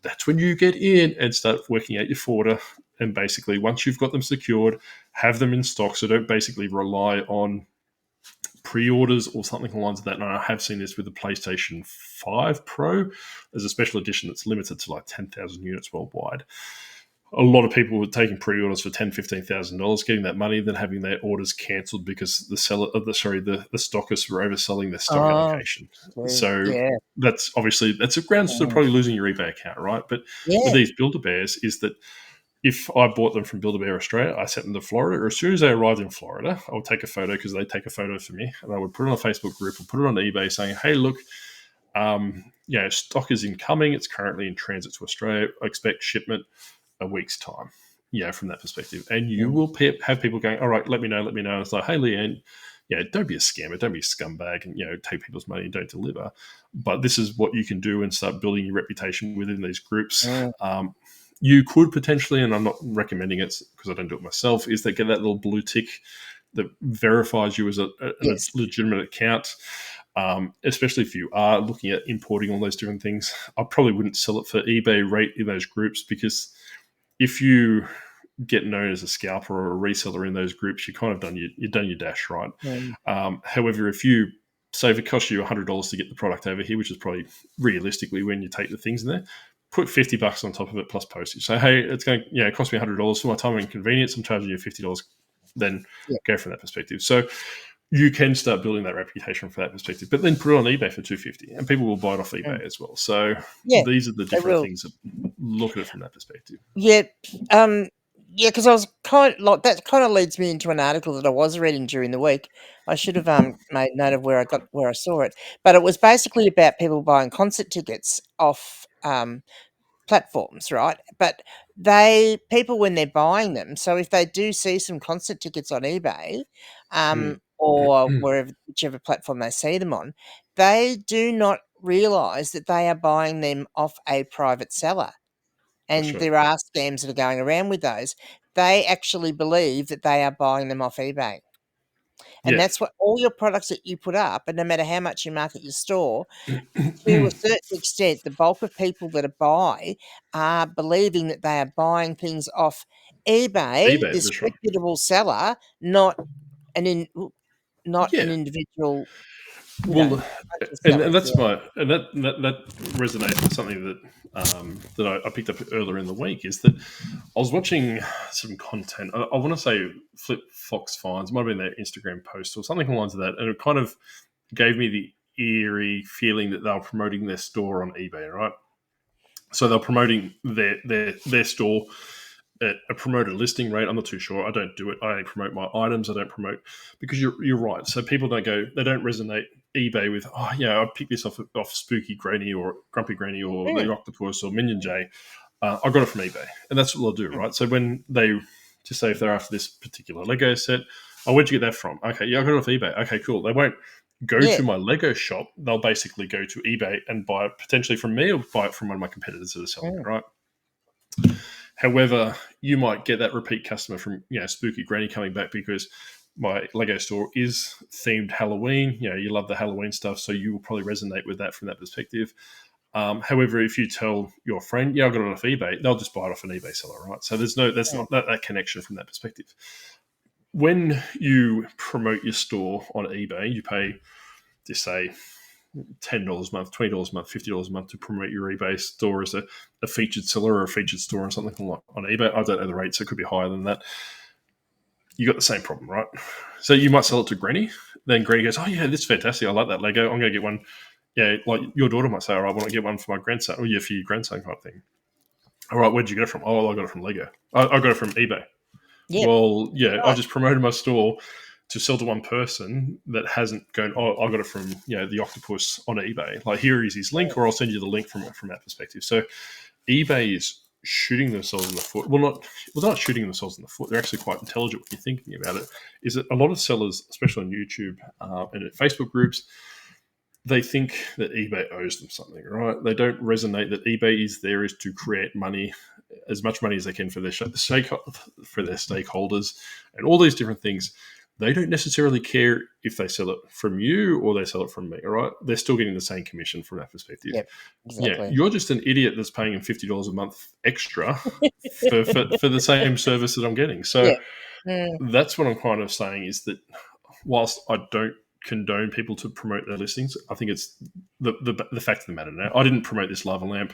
[SPEAKER 1] That's when you get in and start working out your fodder. And basically, once you've got them secured, have them in stock. So don't basically rely on pre-orders or something along that. And I have seen this with the PlayStation 5 Pro. There's a special edition that's limited to like 10,000 units worldwide. A lot of people were taking pre-orders for $10,000, $15,000, getting that money, then having their orders cancelled because the stockists were overselling their stock allocation. So that's a grounds to probably losing your eBay account, right? But with these Build-A-Bears is that if I bought them from Build-A-Bear Australia, I sent them to Florida, or as soon as they arrived in Florida, I would take a photo because they take a photo for me, and I would put it on a Facebook group or put it on eBay saying, hey, look, stock is incoming. It's currently in transit to Australia. I expect shipment a week's time, from that perspective. And you will have people going, all right, let me know. And it's like, hey, Leanne, don't be a scammer, don't be a scumbag and, take people's money and don't deliver. But this is what you can do and start building your reputation within these groups. You could potentially, and I'm not recommending it because I don't do it myself, is that get that little blue tick that verifies you as a legitimate account, especially if you are looking at importing all those different things. I probably wouldn't sell it for eBay rate in those groups because if you get known as a scalper or a reseller in those groups, you've done your dash, right? However, if it costs you $100 to get the product over here, which is probably realistically when you take the things in there, put $50 on top of it plus postage. So, hey, it's going to cost me $100 for my time and convenience. I'm charging you $50. Then go from that perspective. So you can start building that reputation from that perspective, but then put it on eBay for $250, and people will buy it off eBay as well. So these are the different things that look at it from that perspective.
[SPEAKER 2] Because I was that kind of leads me into an article that I was reading during the week. I should have made note of where I saw it, but it was basically about people buying concert tickets off platforms, right? But people when they're buying them, so if they do see some concert tickets on eBay, or whichever platform they see them on, they do not realise that they are buying them off a private seller. And there are scams that are going around with those. They actually believe that they are buying them off eBay. And that's what all your products that you put up, and no matter how much you market your store, to a certain extent, the bulk of people that buy are believing that they are buying things off eBay this reputable seller, not an individual.
[SPEAKER 1] Well, and that's that resonates with something that I picked up earlier in the week, is that I was watching some content. I want to say Flip Fox Finds, might have been their Instagram post or something along that, and it kind of gave me the eerie feeling that they were promoting their store on eBay, right? So they're promoting their store at a promoted listing rate. I'm not too sure. I don't do it. I only promote my items. I don't promote, because you're right. So people don't resonate eBay with, I picked this off Spooky Granny or Grumpy Granny or the Octopus or Minion J. I got it from eBay, and that's what they'll do, right? So when they just say if they're after this particular Lego set, where'd you get that from? Okay, I got it off eBay. Okay, cool. They won't go to my Lego shop. They'll basically go to eBay and buy it potentially from me or buy it from one of my competitors that are selling it, right? However, you might get that repeat customer from Spooky Granny coming back because my Lego store is themed Halloween. You love the Halloween stuff, so you will probably resonate with that from that perspective. However, if you tell your friend, I got it off eBay, they'll just buy it off an eBay seller, right? So there's not that connection from that perspective. When you promote your store on eBay, you pay, just say, $10 a month, $20 a month, $50 a month to promote your eBay store as a featured seller or a featured store or something like on eBay. I don't know the rates; it could be higher than that. you got the same problem, right? So you might sell it to Granny. Then Granny goes, oh, yeah, this is fantastic. I like that Lego. I'm going to get one. Yeah, like your daughter might say, all right, I want to get one for my grandson. Or yeah, for your grandson kind of thing. All right, where'd you get it from? Oh, I got it from Lego. I got it from eBay. Yep. Well, yeah, right. I just promoted my store to sell to one person that hasn't gone, oh, I got it from, the Octopus on eBay. Like, here is his link, or I'll send you the link from that perspective. So eBay is shooting themselves in the foot. Well, not shooting themselves in the foot. They're actually quite intelligent when you're thinking about it. Is that a lot of sellers, especially on YouTube and at Facebook groups, they think that eBay owes them something, right? They don't resonate that eBay is there is to create money, as much money as they can for their stakeholders and all these different things. They don't necessarily care if they sell it from you or they sell it from me, all right? They're still getting the same commission from that perspective.
[SPEAKER 2] Yep, exactly.
[SPEAKER 1] Yeah, you're just an idiot that's paying them $50 a month extra for the same service that I'm getting. So that's what I'm kind of saying is that whilst I don't condone people to promote their listings, I think it's the fact of the matter. Now, I didn't promote this lava lamp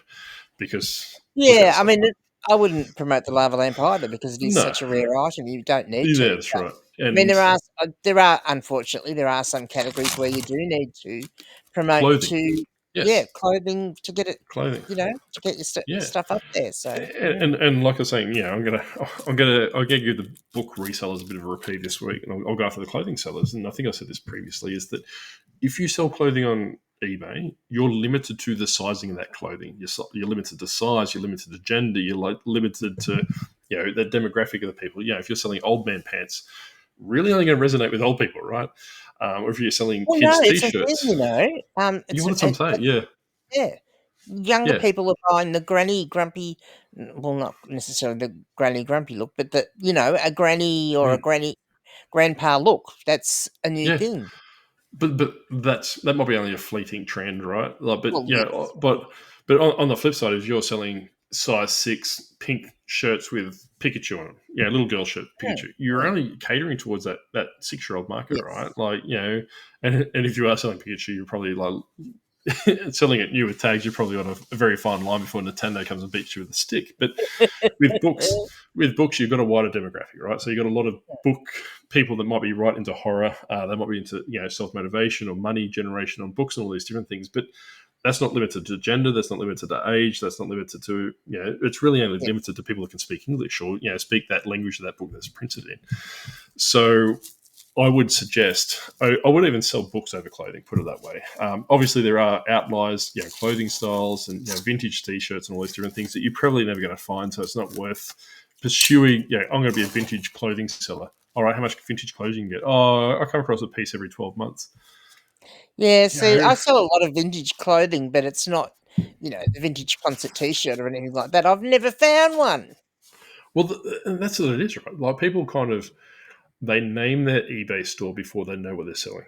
[SPEAKER 1] because
[SPEAKER 2] I mean, I wouldn't promote the lava lamp either because it is such a rare item. You don't need to.
[SPEAKER 1] Yeah, that's right.
[SPEAKER 2] And I mean, there are unfortunately some categories where you do need to promote clothing. Clothing to get it. Clothing, to get your stuff up there. So
[SPEAKER 1] and like I was saying, I'll give the book resellers a bit of a repeat this week, and I'll go after the clothing sellers. And I think I said this previously: is that if you sell clothing on eBay, you're limited to the sizing of that clothing. You're limited to size. You're limited to gender. You're limited to the demographic of the people. If you're selling old man pants, really only going to resonate with old people, right? Or if you're selling kids' t-shirts,
[SPEAKER 2] you know what
[SPEAKER 1] I'm saying,
[SPEAKER 2] younger people are buying the granny grumpy, well, not necessarily the granny grumpy look, but a granny or a grandpa look. That's a new thing.
[SPEAKER 1] But that might be only a fleeting trend, right? Like, but on the flip side, if you're selling size 6 pink shirts with Pikachu on them, little girl shirt Pikachu, you're only catering towards that 6-year-old market, right? Like, and if you are selling Pikachu, you're probably like selling it new with tags. You're probably on a very fine line before Nintendo comes and beats you with a stick. But with books, you've got a wider demographic, right? So you've got a lot of book people that might be right into horror. They might be into self-motivation or money generation on books and all these different things. But that's not limited to gender. That's not limited to age. That's not limited to it's really only limited to people that can speak English or speak that language of that book that's printed in. So I would suggest I would even sell books over clothing. Put it that way. Obviously, there are outliers, clothing styles and vintage T-shirts and all these different things that you're probably never going to find. So it's not worth pursuing. I'm going to be a vintage clothing seller. All right, how much vintage clothing you get? Oh, I come across a piece every 12 months.
[SPEAKER 2] Yeah, see, I sell a lot of vintage clothing, but it's not, the vintage concert T-shirt or anything like that. I've never found one.
[SPEAKER 1] Well, that's what it is, right? Like people kind of they name their eBay store before they know what they're selling.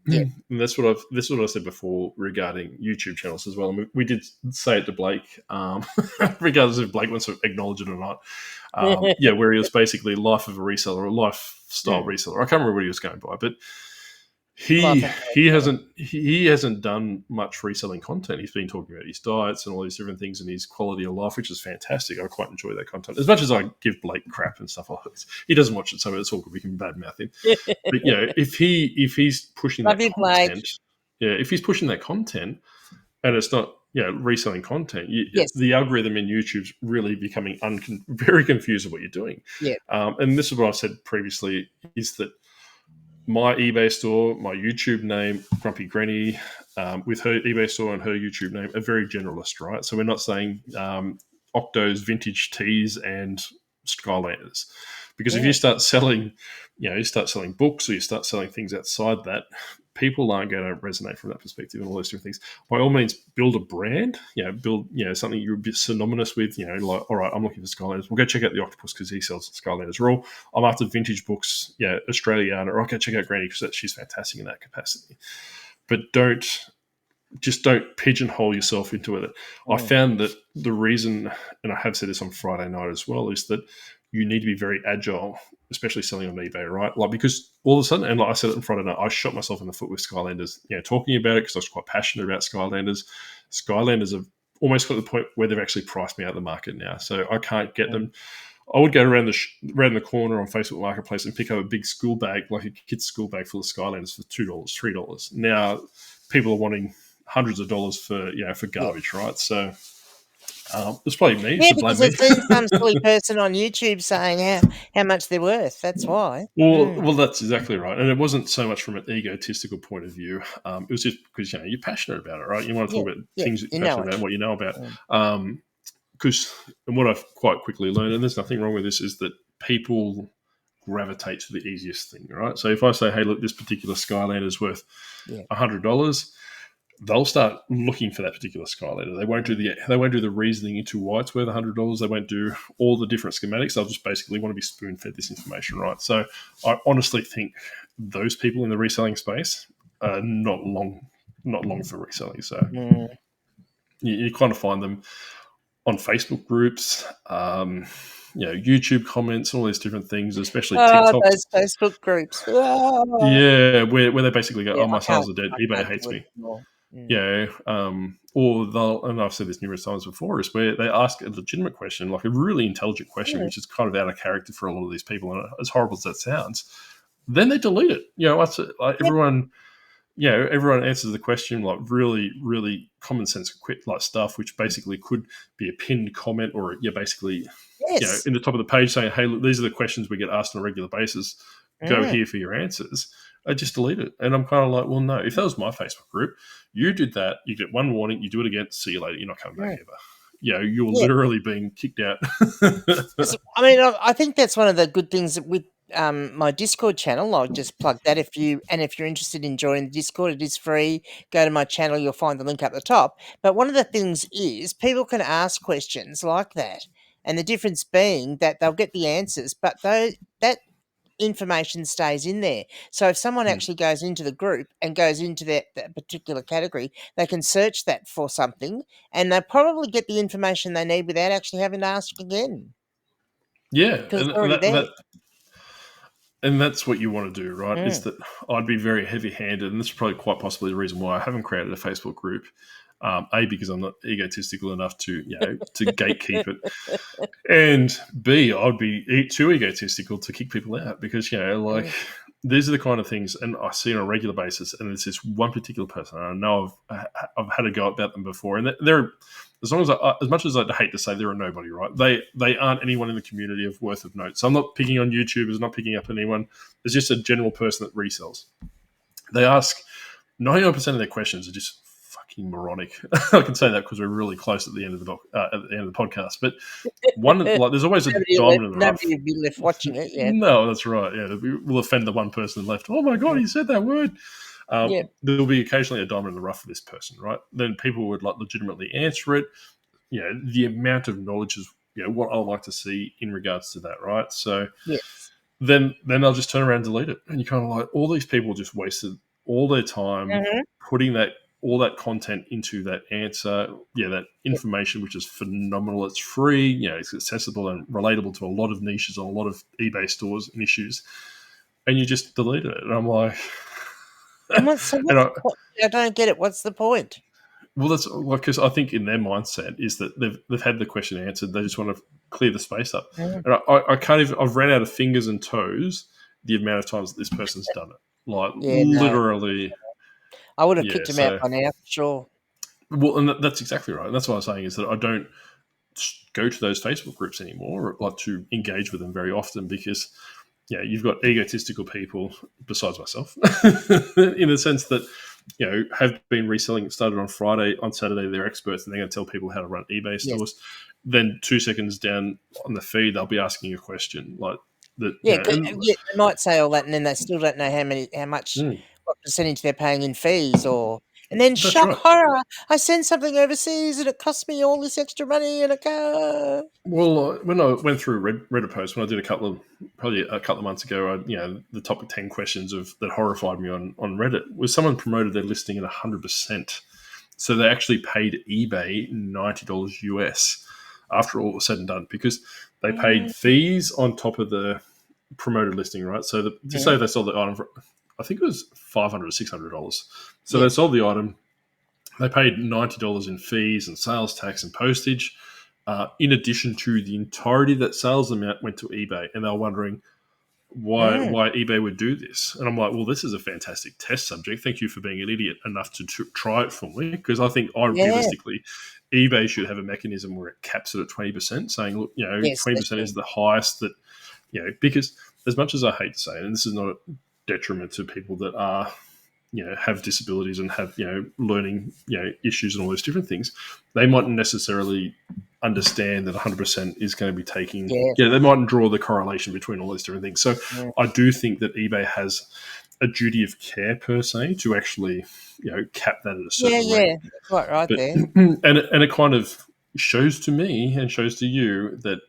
[SPEAKER 2] Yeah.
[SPEAKER 1] And this is what I said before regarding YouTube channels as well. And we did say it to Blake, regardless if Blake wants to acknowledge it or not. Where he was basically life of a reseller or lifestyle reseller. I can't remember what he was going by, but he hasn't done much reselling content. He's been talking about his diets and all these different things and his quality of life, which is fantastic. I quite enjoy that content. As much as I give Blake crap and stuff, he doesn't watch it, so it's all good. We can badmouth him. But if he's pushing that content, if he's pushing that content, and it's not reselling content, the algorithm in YouTube's really becoming very confused with what you're doing.
[SPEAKER 2] Yeah.
[SPEAKER 1] And this is what I said previously: is that my eBay store, my YouTube name, Grumpy Granny, with her eBay store and her YouTube name, are very generalist, right? So we're not saying Octo's vintage tees and Skylanders. Because if you start selling, books or you start selling things outside that, people aren't going to resonate from that perspective and all those different things. By all means, build a brand, build something you're a bit synonymous with, like, all right, I'm looking for Skylanders. We'll go check out the Octopus because he sells Skylanders. Or I'm after vintage books, Australiana, or I'll go check out Granny because she's fantastic in that capacity. But don't pigeonhole yourself into it. I found that the reason, and I have said this on Friday night as well, is that you need to be very agile, especially selling on eBay, right? Like, because all of a sudden, and like I said it on Friday night, I shot myself in the foot with Skylanders, talking about it because I was quite passionate about Skylanders. Skylanders have almost got to the point where they've actually priced me out of the market now. So I can't get them. I would go around the corner on Facebook Marketplace and pick up a big school bag, like a kid's school bag full of Skylanders for $2, $3. Now people are wanting hundreds of dollars for garbage, right? So it's probably me.
[SPEAKER 2] Yeah, because there's been some silly person on YouTube saying how much they're worth. That's why.
[SPEAKER 1] Well, that's exactly right. And it wasn't so much from an egotistical point of view. It was just because you're passionate about it, right? You want to talk about things that you're passionate about, what you know about. Because what I've quite quickly learned, and there's nothing wrong with this, is that people gravitate to the easiest thing, right? So if I say, hey, look, this particular Skylander is worth $100, they'll start looking for that particular Skylander. They won't do the reasoning into why it's worth $100. They won't do all the different schematics. They'll just basically want to be spoon-fed this information, right? So I honestly think those people in the reselling space are not long for reselling. So you kind of find them on Facebook groups, YouTube comments, all these different things, especially TikTok.
[SPEAKER 2] Those Facebook groups.
[SPEAKER 1] Yeah, where they basically go, my sales are dead. eBay hates me. And I've said this numerous times before, is where they ask a legitimate question, like a really intelligent question, which is kind of out of character for a lot of these people. And as horrible as that sounds, then they delete it. Everyone answers the question like really, really common sense like stuff, which basically could be a pinned comment or basically in the top of the page saying, hey, look, these are the questions we get asked on a regular basis. Go here for your answers. I just delete it. And I'm kind of like, well, no, if that was my Facebook group, you did that, you get one warning, you do it again, see you later, you're not coming back ever. You're literally being kicked out.
[SPEAKER 2] I mean, I think that's one of the good things with my Discord channel. I'll just plug that if you're interested in joining the Discord, it is free. Go to my channel, you'll find the link up the top. But one of the things is people can ask questions like that. And the difference being that they'll get the answers, but that information stays in there. So if someone actually goes into the group and goes into that particular category, they can search that for something and they'll probably get the information they need without actually having to ask again.
[SPEAKER 1] Yeah.
[SPEAKER 2] Because it's already there.
[SPEAKER 1] And that's what you want to do, right? Is that I'd be very heavy-handed, and this is probably quite possibly the reason why I haven't created a Facebook group. A, because I'm not egotistical enough to gatekeep it, and B, I'd be too egotistical to kick people out because these are the kind of things, and I see on a regular basis. And it's this one particular person, and I know I've had a go about them before, and they're as much as I'd hate to say they're a nobody, right? They aren't anyone in the community of worth of note. So I'm not picking on YouTubers, not picking up anyone. There's just a general person that resells. They ask 99% of their questions are just fucking moronic. I can say that because we're really close at the end of the podcast. But there's always a diamond in the rough.
[SPEAKER 2] Nobody will be left watching it. Yeah.
[SPEAKER 1] No, that's right. Yeah, we'll offend the one person left. Oh my god, he said that word. There'll be occasionally a diamond in the rough for this person, right? Then people would legitimately answer it. The amount of knowledge is what I like to see in regards to that, right? So then they'll just turn around and delete it, and you're kind of like, all these people just wasted all their time putting all that content into that answer, that information, which is phenomenal. It's free, it's accessible and relatable to a lot of niches on a lot of eBay stores and issues, and you just delete it. And I'm like,
[SPEAKER 2] I don't get it. What's the point?
[SPEAKER 1] Well, that's because I think in their mindset is that they've had the question answered. They just want to clear the space up. And I can't even. I've ran out of fingers and toes the amount of times that this person's done it. Literally.
[SPEAKER 2] I would have kicked him out by now, for sure.
[SPEAKER 1] Well, and that's exactly right. And that's what I'm saying is that I don't go to those Facebook groups anymore, or to engage with them very often because, you've got egotistical people besides myself, in the sense that have been reselling. It started on Friday, on Saturday they're experts, and they're going to tell people how to run eBay stores. Then 2 seconds down on the feed, they'll be asking a question like that.
[SPEAKER 2] They might say all that, and then they still don't know how much. What percentage they're paying in fees, and then horror! I sent something overseas and it cost me all this extra money in a car.
[SPEAKER 1] Well, when I went through Reddit posts, when I did a couple of months ago, the top 10 questions that horrified me on Reddit was someone promoted their listing at 100%. So they actually paid eBay $90 US after all was said and done because they paid fees on top of the promoted listing, right? So just say they sold the item for, I think it was $500 or $600. So they sold the item. They paid $90 in fees and sales tax and postage. in addition to the entirety of that sales amount went to eBay, and they were wondering why eBay would do this. And I'm like, well, this is a fantastic test subject. Thank you for being an idiot enough to try it for me, because I think realistically, eBay should have a mechanism where it caps it at 20%, saying, look, 20% is the highest that, because as much as I hate to say it, and this is not a detriment to people that are, have disabilities and have, learning, issues and all those different things, they mightn't necessarily understand that 100% is going to be taking, they mightn't draw the correlation between all those different things. So I do think that eBay has a duty of care per se to actually, cap that at a certain rate.
[SPEAKER 2] Yeah, quite right there.
[SPEAKER 1] And it kind of shows to me and shows to you that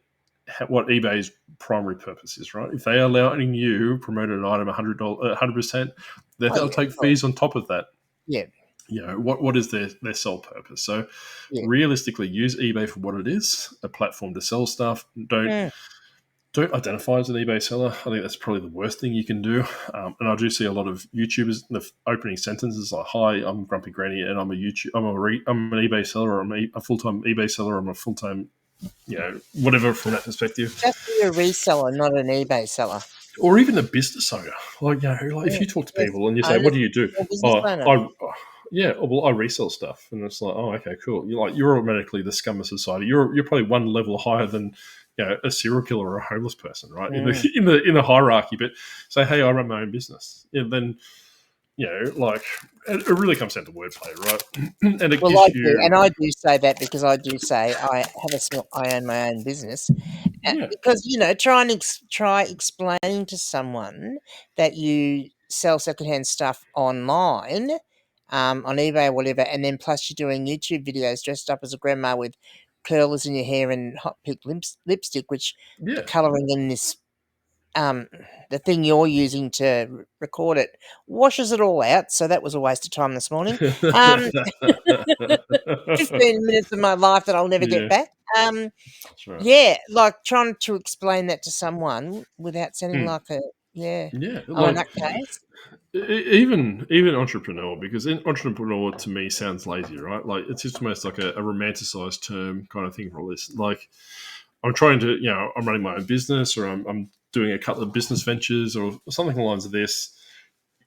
[SPEAKER 1] what eBay's primary purpose is, right? If they are allowing you promote an item 100%, they'll take fees on top of that.
[SPEAKER 2] Yeah.
[SPEAKER 1] What is their sole purpose? So realistically, use eBay for what it is, a platform to sell stuff. Don't identify as an eBay seller. I think that's probably the worst thing you can do. And I do see a lot of YouTubers, the opening sentences like, "Hi, I'm Grumpy Granny, and I'm an eBay seller, or I'm a full-time eBay seller, or I'm a full-time, whatever from that perspective."
[SPEAKER 2] Just be a reseller, not an eBay seller.
[SPEAKER 1] Or even a business owner. If you talk to people and you say, "What do you do?" I resell stuff, and it's like, "Oh, okay, cool." You're automatically the scum of society. You're probably one level higher than a serial killer or a homeless person, right? In the hierarchy. But say, "Hey, I run my own business," then it really comes down to wordplay, right? And
[SPEAKER 2] I do say that because I do say I own my own business, because try explaining to someone that you sell secondhand stuff online, on eBay or whatever, and then plus you're doing YouTube videos dressed up as a grandma with curlers in your hair and hot pink lipstick, which the colouring in this the thing you're using to record it washes it all out. So that was a waste of time this morning. 15 minutes of my life that I'll never get back.
[SPEAKER 1] That's right.
[SPEAKER 2] Trying to explain that to someone without sounding like a in that case.
[SPEAKER 1] Even entrepreneur, because entrepreneur to me sounds lazy, right? Like it's just almost like a romanticized term kind of thing for all this. Like I'm trying to, I'm running my own business, or I'm doing a couple of business ventures or something along the lines of this.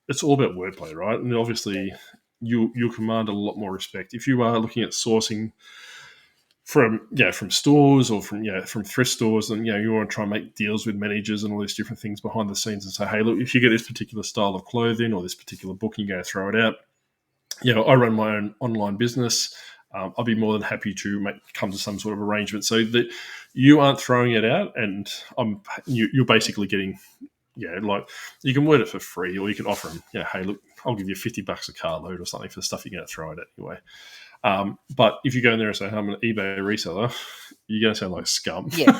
[SPEAKER 1] It's all about wordplay, right? And obviously you'll command a lot more respect if you are looking at sourcing from stores or from thrift stores, and you want to try and make deals with managers and all these different things behind the scenes and say, hey, look, if you get this particular style of clothing or this particular book, you're going to throw it out. I run my own online business. I'll be more than happy to come to some sort of arrangement so that you aren't throwing it out, and you're basically getting, like you can word it for free, or you can offer them, hey, look, I'll give you $50 a carload or something for the stuff you're going to throw it at anyway. But if you go in there and say, I'm an eBay reseller, you're going to sound like scum. Yeah.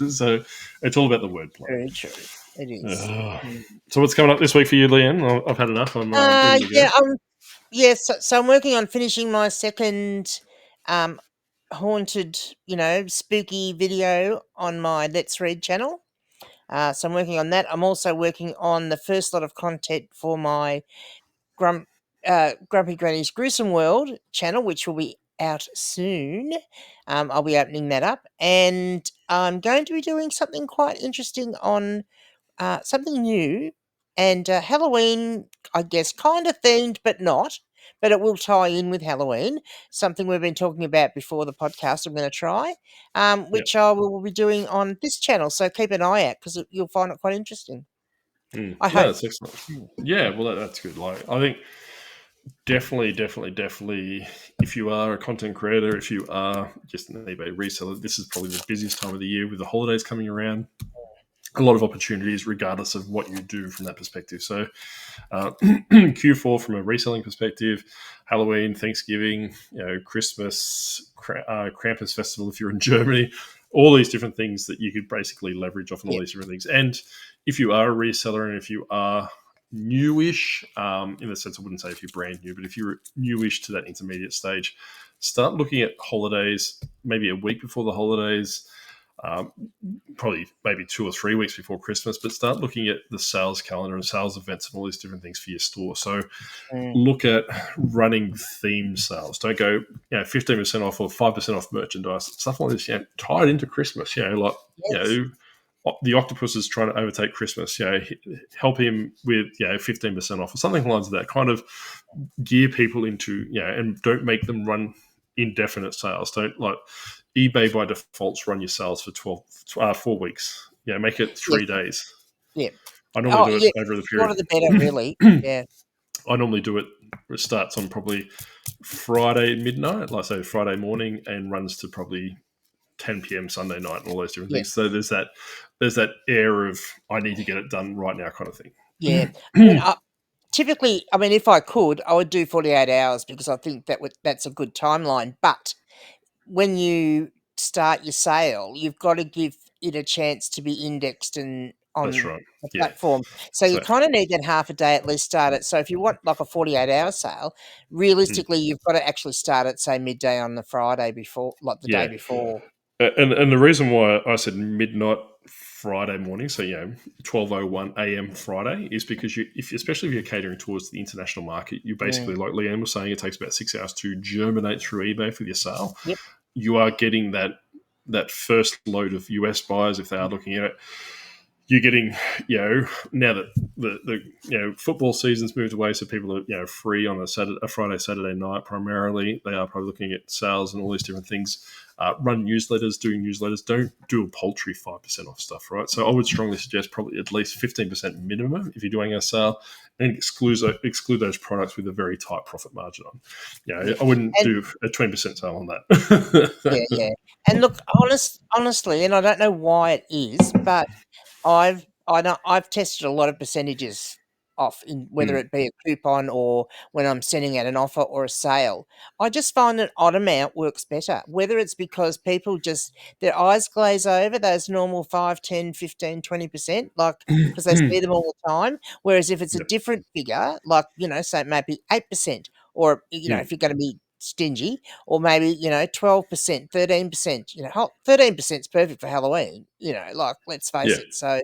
[SPEAKER 1] So it's all about the wordplay.
[SPEAKER 2] Very true. It is.
[SPEAKER 1] So what's coming up this week for you, Leanne? I've had enough. I'm ready to go.
[SPEAKER 2] So I'm working on finishing my second haunted, spooky video on my Let's Read channel. So I'm working on that. I'm also working on the first lot of content for my Grumpy Granny's Gruesome World channel, which will be out soon. I'll be opening that up, and I'm going to be doing something quite interesting on something new and Halloween, I guess, kind of themed, but not. But it will tie in with Halloween, something we've been talking about before the podcast I'm going to try, which I will be doing on this channel. So keep an eye out because you'll find it quite interesting. I hope.
[SPEAKER 1] That's excellent. Yeah, well, that's good. Like, I think definitely, if you are a content creator, if you are just an eBay reseller, this is probably the busiest time of the year with the holidays coming around. A lot of opportunities regardless of what you do from that perspective. So Q4 from a reselling perspective, Halloween, Thanksgiving, Christmas, Krampus Festival if you're in Germany, all these different things that you could basically leverage off on all these different things. And if you are a reseller and if you are newish, in the sense I wouldn't say if you're brand new, but if you're newish to that intermediate stage, start looking at holidays, maybe a week before the holidays. probably maybe 2 or 3 weeks before Christmas, but start looking at the sales calendar and sales events and all these different things for your store. So look at running theme sales. Don't go, 15% off or 5% off merchandise, stuff like this, tie it into Christmas, the Octopus is trying to overtake Christmas, help him with, 15% off or something like that. Kind of gear people into, and don't make them run indefinite sales. Don't like eBay by defaults run your sales for 4 weeks. Make it 3 days.
[SPEAKER 2] Yeah.
[SPEAKER 1] I normally do it over the period.
[SPEAKER 2] The better, really. Yeah.
[SPEAKER 1] I normally do it. It starts on probably Friday midnight, like say Friday morning, and runs to probably 10 p.m. Sunday night and all those different things. So there's that air of I need to get it done right now kind of thing.
[SPEAKER 2] Yeah. Typically, if I could, I would do 48 hours because I think that's a good timeline. But when you start your sale, you've got to give it a chance to be indexed and on the platform. So you kind of need that half a day at least start it. So if you want like a 48-hour sale, realistically, you've got to actually start at, say, midday on the Friday before, like the day before.
[SPEAKER 1] And the reason why I said midnight Friday morning, so 12:01 a.m. Friday, is because especially if you're catering towards the international market, you basically, like Leanne was saying, it takes about 6 hours to germinate through eBay for your sale.
[SPEAKER 2] Yep.
[SPEAKER 1] You are getting that first load of US buyers if they are looking at it. You're getting, now that the football season's moved away, so people are free on a Friday, Saturday night primarily. They are probably looking at sales and all these different things. Run newsletters, doing newsletters. Don't do a paltry 5% off stuff, right? So I would strongly suggest probably at least 15% minimum if you're doing a sale, and exclude those products with a very tight profit margin on. I wouldn't do a 20% sale on that.
[SPEAKER 2] Yeah. And look, honestly, and I don't know why it is, but I've tested a lot of percentages off, in whether it be a coupon or when I'm sending out an offer or a sale. I just find that odd amount works better, whether it's because people just, their eyes glaze over those normal 5, 10, 15, 20%, like, because they see them all the time. Whereas if it's a different figure, like, say maybe 8%, or, if you're going to be stingy, or maybe 12%, 13%. 13% is perfect for Halloween. Like, let's face it. So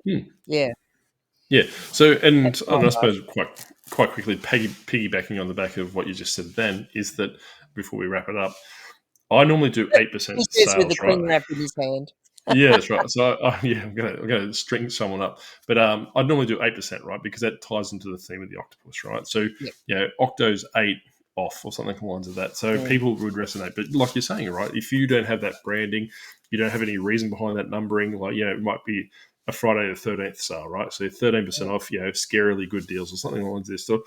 [SPEAKER 1] So and I suppose quite quickly, piggybacking on the back of what you just said, then is that before we wrap it up, I normally do 8% sales,
[SPEAKER 2] with the cling wrap in his hand.
[SPEAKER 1] Yeah, that's right. So I'm gonna string someone up, but I'd normally do 8%, right, because that ties into the theme of the octopus, right? So Octo's 8 off or something along the lines of that. So people would resonate. But like you're saying, right, if you don't have that branding, you don't have any reason behind that numbering, like, it might be a Friday the 13th sale, right? So 13% off, scarily good deals or something along this. Or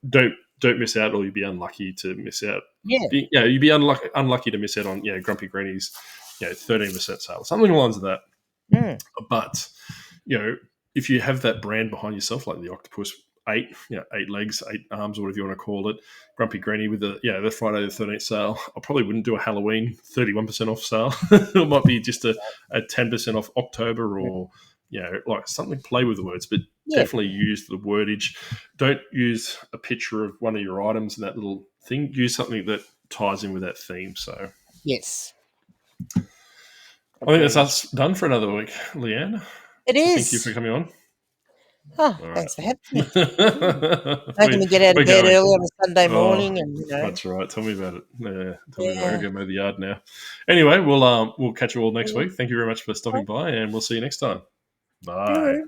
[SPEAKER 1] don't miss out, or you'd be unlucky to miss out. You'd be unlucky to miss out on, Grumpy Granny's, 13% sale, something along the lines of that. But, if you have that brand behind yourself, like the octopus, 8 legs, 8 arms, or whatever you want to call it, Grumpy Granny with the Friday the 13th sale, I probably wouldn't do a Halloween 31% off sale. It might be just a 10% off October, or like something, play with the words, but definitely use the wordage. Don't use a picture of one of your items in that little thing. Use something that ties in with that theme. So
[SPEAKER 2] yes,
[SPEAKER 1] I think that's us done for another week, Leanne.
[SPEAKER 2] It is.
[SPEAKER 1] Thank you for coming on.
[SPEAKER 2] Oh, thanks for having me. Making me get out of bed early on a Sunday morning, and
[SPEAKER 1] that's right. Tell me about it. Tell me about it. I'm going to mow the yard now. Anyway, we'll catch you all next week. Thank you very much for stopping by, and we'll see you next time. Bye.